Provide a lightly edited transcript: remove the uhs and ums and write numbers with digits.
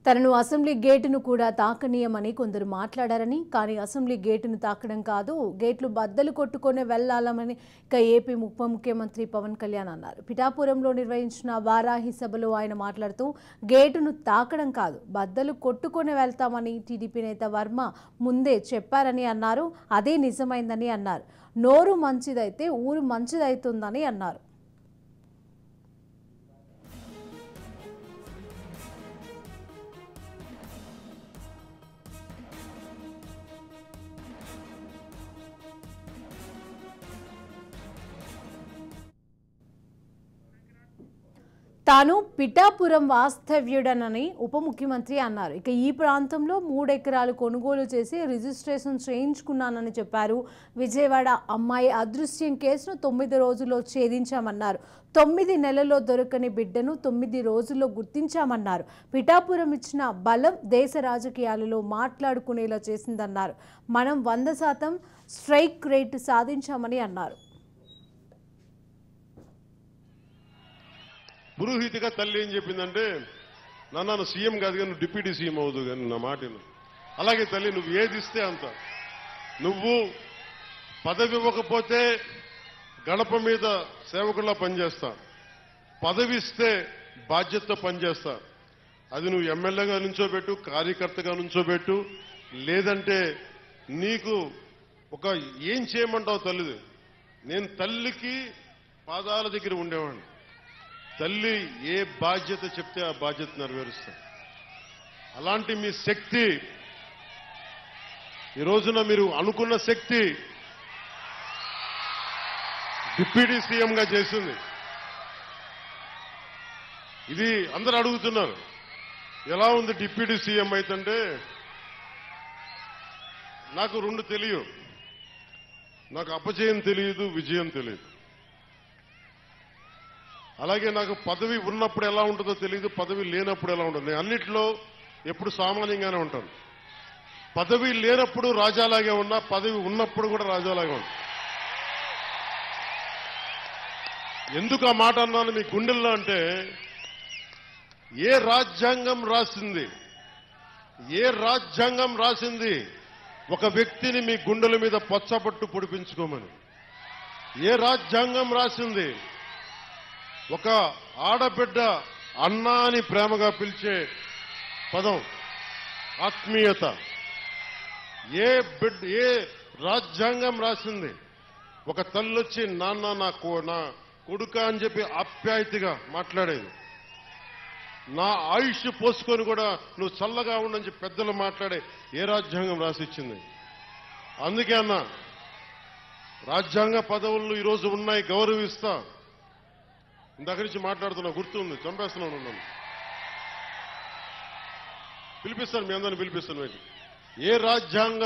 తనను అసెంబ్లీ గేటును కూడా తాకనీయమని కొందరు మాట్లాడారని, కానీ అసెంబ్లీ గేటును తాకడం కాదు, గేట్లు బద్దలు కొట్టుకొని వెళ్లాలని ఏపీ ఉప ముఖ్యమంత్రి పవన్ కళ్యాణ్ అన్నారు. పిఠాపురంలో నిర్వహించిన వారాహి సభలో ఆయన మాట్లాడుతూ గేటును తాకడం కాదు, బద్దలు కొట్టుకొని వెళ్తామని టీడీపీ నేత వర్మ ముందే చెప్పారని అన్నారు. అదే నిజమైందని అన్నారు. నోరు మంచిదైతే ఊరు మంచిదైతుందని అన్నారు. తాను పిఠాపురం వాస్తవ్యుడనని ఉప ముఖ్యమంత్రి అన్నారు. ఇక ఈ ప్రాంతంలో 3 ఎకరాలు కొనుగోలు చేసి రిజిస్ట్రేషన్ చేయించుకున్నానని చెప్పారు. విజయవాడ అమ్మాయి అదృశ్యం కేసును 9 రోజుల్లో ఛేదించామన్నారు. 9 నెలల్లో దొరకని బిడ్డను 9 రోజుల్లో గుర్తించామన్నారు. పిఠాపురం ఇచ్చిన బలం దేశ రాజకీయాలలో మాట్లాడుకునేలా చేసిందన్నారు. మనం 100% స్ట్రైక్ రేటు సాధించామని అన్నారు. పురోహితిగా తల్లి ఏం చెప్పిందంటే, నాన్న సీఎం కాదు కానీ నువ్వు డిప్యూటీ సీఎం అవుదు కానీ నా మాటను. అలాగే తల్లి, నువ్వు ఏది ఇస్తే అంత. నువ్వు పదవి ఇవ్వకపోతే గడప మీద సేవకుల్లా పనిచేస్తా, పదవి ఇస్తే బాధ్యతతో పనిచేస్తా. అది నువ్వు ఎమ్మెల్యేగా నుంచోబెట్టు, కార్యకర్తగా నుంచోబెట్టు, లేదంటే నీకు ఏం చేయమంటావు తల్లిది. నేను తల్లికి పాదాల దగ్గర ఉండేవాడిని. తల్లి ఏ బాధ్యత చెప్తే ఆ బాధ్యత నెరవేరుస్తా. అలాంటి మీ శక్తి ఈ రోజున మీరు అనుకున్న శక్తి డిప్యూటీ సీఎంగా చేసింది. ఇది అందరూ అడుగుతున్నారు, ఎలా ఉంది డిప్యూటీ సీఎం అయితంటే. నాకు 2 తెలియదు. నాకు అపజయం తెలియదు, విజయం తెలియదు. అలాగే నాకు పదవి ఉన్నప్పుడు ఎలా ఉంటుందో తెలియదు, పదవి లేనప్పుడు ఎలా ఉంటుంది. నేను అన్నిట్లో ఎప్పుడు సామాన్యంగానే ఉంటాను. పదవి లేనప్పుడు రాజాలాగే ఉన్నా, పదవి ఉన్నప్పుడు కూడా రాజాలాగే ఉన్నా. ఎందుకు ఆ మాట అన్నాను మీ గుండెల్లో అంటే, ఏ రాజ్యాంగం రాసింది, ఏ రాజ్యాంగం రాసింది ఒక వ్యక్తిని మీ గుండెల మీద పచ్చబట్టు పొడిపించుకోమని? ఏ రాజ్యాంగం రాసింది ఒక ఆడబిడ్డ అన్నా అని ప్రేమగా పిలిచే పదం ఆత్మీయత? ఏ రాజ్యాంగం రాసింది ఒక తల్లొచ్చి నాన్న నా కొడుక అని చెప్పి ఆప్యాయతగా మాట్లాడేది? నా ఆయుష్ పోసుకొని కూడా నువ్వు చల్లగా ఉండని చెప్పి పెద్దలు మాట్లాడే ఏ రాజ్యాంగం రాసిచ్చింది? అందుకే అన్నా, రాజ్యాంగ పదవులు ఈరోజు ఉన్నాయి, గౌరవిస్తా. ఇందాక నుంచి మాట్లాడుతున్నా, గుర్తుంది, చంపేస్తున్నాను. నన్ను పిలిపిస్తాను, మీ అందరిని పిలిపిస్తాను. ఏ రాజ్యాంగ